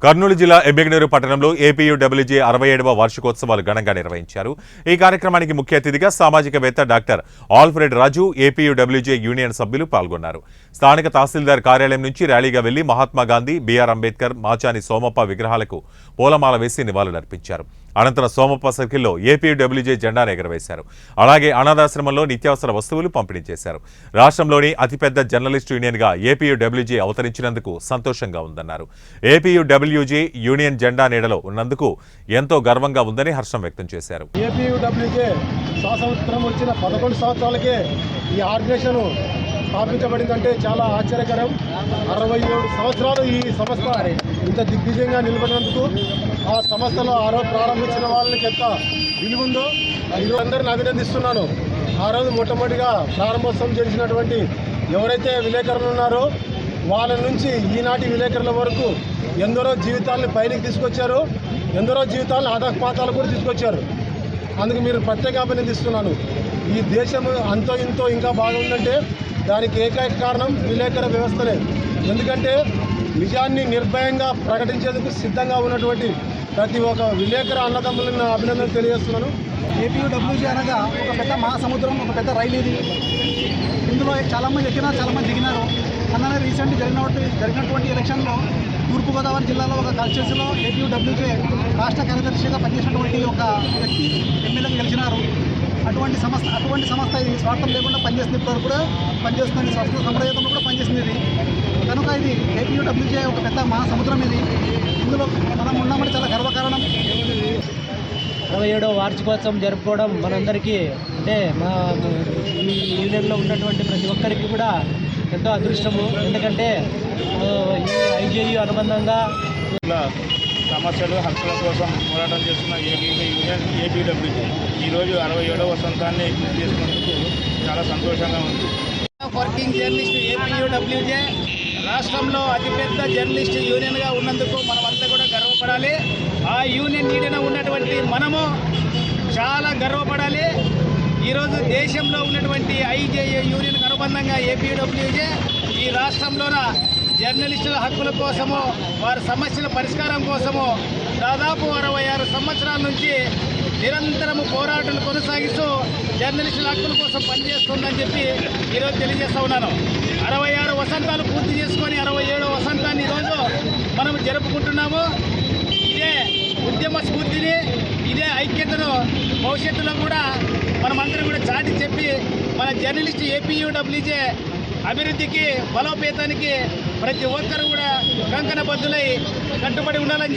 కర్నూలు జిల్లా ఎమ్మిగనూరు పట్టణంలో ఏపీయూడబ్ల్యూజే 67వ వార్షికోత్సవాలు ఘనంగా నిర్వహించారు. ఈ కార్యక్రమానికి ముఖ్య అతిథిగా సామాజికవేత్త డాక్టర్ ఆల్ఫ్రెడ్ రాజు, ఏపీయూడబ్ల్యూజే యూనియన్ సభ్యులు పాల్గొన్నారు. స్థానిక తహసీల్దార్ కార్యాలయం నుంచి ర్యాలీగా వెళ్లి మహాత్మాగాంధీ, బీఆర్ అంబేద్కర్, మాచాని సోమప్ప విగ్రహాలకు పూలమాల వేసి నివాళులర్పించారు. అనంతరం సోమప్ప సర్కిల్లో ఏపీయూడబ్ల్యూజే జెండాను ఎగురవేశారు. అలాగే అనాథాశ్రమంలో నిత్యావసర వస్తువులు పంపిణీ చేశారు. రాష్ట్రంలోని అతిపెద్ద జర్నలిస్టు యూనియన్గా ఏపీయూడబ్ల్యూజే అవతరించినందుకు సంతోషంగా ఉందన్నారు. ఏపీయూడబ్ల్యూజే యూనియన్ జెండా నీడలో ఉన్నందుకు ఎంతో గర్వంగా ఉందని హర్షం వ్యక్తం చేశారు. ఏపీయూడబ్ల్యూజే స్వాతంత్రం వచ్చిన 11 సంవత్సరాలకే ఈ ఆర్గనైజేషన్ స్థాపించబడిందంటే చాలా ఆశ్చర్యకరం. 67 సంవత్సరాలు ఈ సంస్థ ఇంత దిగ్విజయంగా నిలబడినందుకు ఆ సంస్థలో ప్రారంభించిన వాళ్ళకి ఎంత విలువుందో అందరిని అభినందిస్తున్నాను. ఆ రోజు మొట్టమొదటిగా ప్రారంభోత్సవం చేసినటువంటి ఎవరైతే విలేకరులు ఉన్నారో వాళ్ళ నుంచి ఈనాటి విలేకరుల వరకు ఎందరో జీవితాలను పైకి తీసుకొచ్చారు, ఎందరో జీవితాలను అధపాతాలు కూడా తీసుకొచ్చారు. అందుకు మీరు ప్రత్యేక అభినందిస్తున్నాను. ఈ దేశం అంతో ఇంతో ఇంకా బాగుందంటే దానికి ఏకైక కారణం విలేకర వ్యవస్థనే. ఎందుకంటే నిజాన్ని నిర్భయంగా ప్రకటించేందుకు సిద్ధంగా ఉన్నటువంటి ప్రతి ఒక్క విలేకర అన్నదమ్ములను అభినందనలు తెలియజేస్తున్నాను. ఏపీయూడబ్ల్యూజే అనగా ఒక పెద్ద మహాసముద్రం, ఒక పెద్ద రైలు ఇది. ఇందులో చాలామంది ఎక్కినారు, చాలామంది దిగినారు. అలానే రీసెంట్ జరిగినటువంటి ఎలక్షన్లో తూర్పుగోదావరి జిల్లాలో ఒక కాన్స్టిట్యూన్సీలో ఏపీయూడబ్ల్యూజే రాష్ట్ర కార్యదర్శిగా పనిచేసినటువంటి ఒక వ్యక్తి ఎమ్మెల్యేగా గెలిచినారు. అటువంటి సంస్థ ఇది స్వార్థం లేకుండా పనిచేస్తుంది. ఇప్పుడు కూడా పనిచేస్తుంది, సంస్కృత సంప్రదాయంలో కూడా పనిచేస్తుంది ఇది. కనుక ఇది ఏపీయూడబ్ల్యూజే ఒక పెద్ద మహాసముద్రం ఇది. ఇందులో మనం ఉన్నామంటే చాలా గర్వకారణం. 67వ వార్షికోత్సవం జరుపుకోవడం మనందరికీ అంటే మా ఈ యూనియన్లో ఉన్నటువంటి ప్రతి ఒక్కరికి కూడా ఎంతో అదృష్టము. ఎందుకంటే ఈ ఐజేయు అనుబంధంగా సమస్యలు హక్కుల కోసం పోరాటం చేస్తున్న యూనియన్ ఏపీడబ్ల్యూజే ఈరోజు 67వ వసంతాన్ని పూర్తి చేసుకున్నందుకు చాలా సంతోషంగా ఉంది. వర్కింగ్ జర్నలిస్ట్ ఏపీయూడబ్ల్యూజే రాష్ట్రంలో అతిపెద్ద జర్నలిస్ట్ యూనియన్గా ఉన్నందుకు మనమంతా కూడా గర్వపడాలి. ఆ యూనియన్ నీడన ఉన్నటువంటి మనము చాలా గర్వపడాలి. ఈరోజు దేశంలో ఉన్నటువంటి ఐజేఏ యూనియన్కి అనుబంధంగా ఏపీడబ్ల్యూజే ఈ రాష్ట్రంలోన జర్నలిస్టుల హక్కుల కోసము, వారి సమస్యల పరిష్కారం కోసము దాదాపు 66 సంవత్సరాల నుంచి నిరంతరము పోరాటాలు కొనసాగిస్తూ జర్నలిస్టుల హక్కుల కోసం పనిచేస్తుందని చెప్పి ఈరోజు తెలియజేస్తూ ఉన్నాను. 66 వసంతాలు పూర్తి చేసుకొని 67వ వసంతాన్ని ఈరోజు మనం జరుపుకుంటున్నాము. ఇదే ఉద్యమ స్ఫూర్తిని, ఇదే ఐక్యతను భవిష్యత్తులో కూడా మనమందరం కూడా చాటి చెప్పి మన జర్నలిస్ట్ ఏపీయూడబ్ల్యూజే అభివృద్ధికి, బలోపేతానికి ప్రతి ఒక్కరు కూడా కంకణబద్ధులై కట్టుబడి ఉండాలని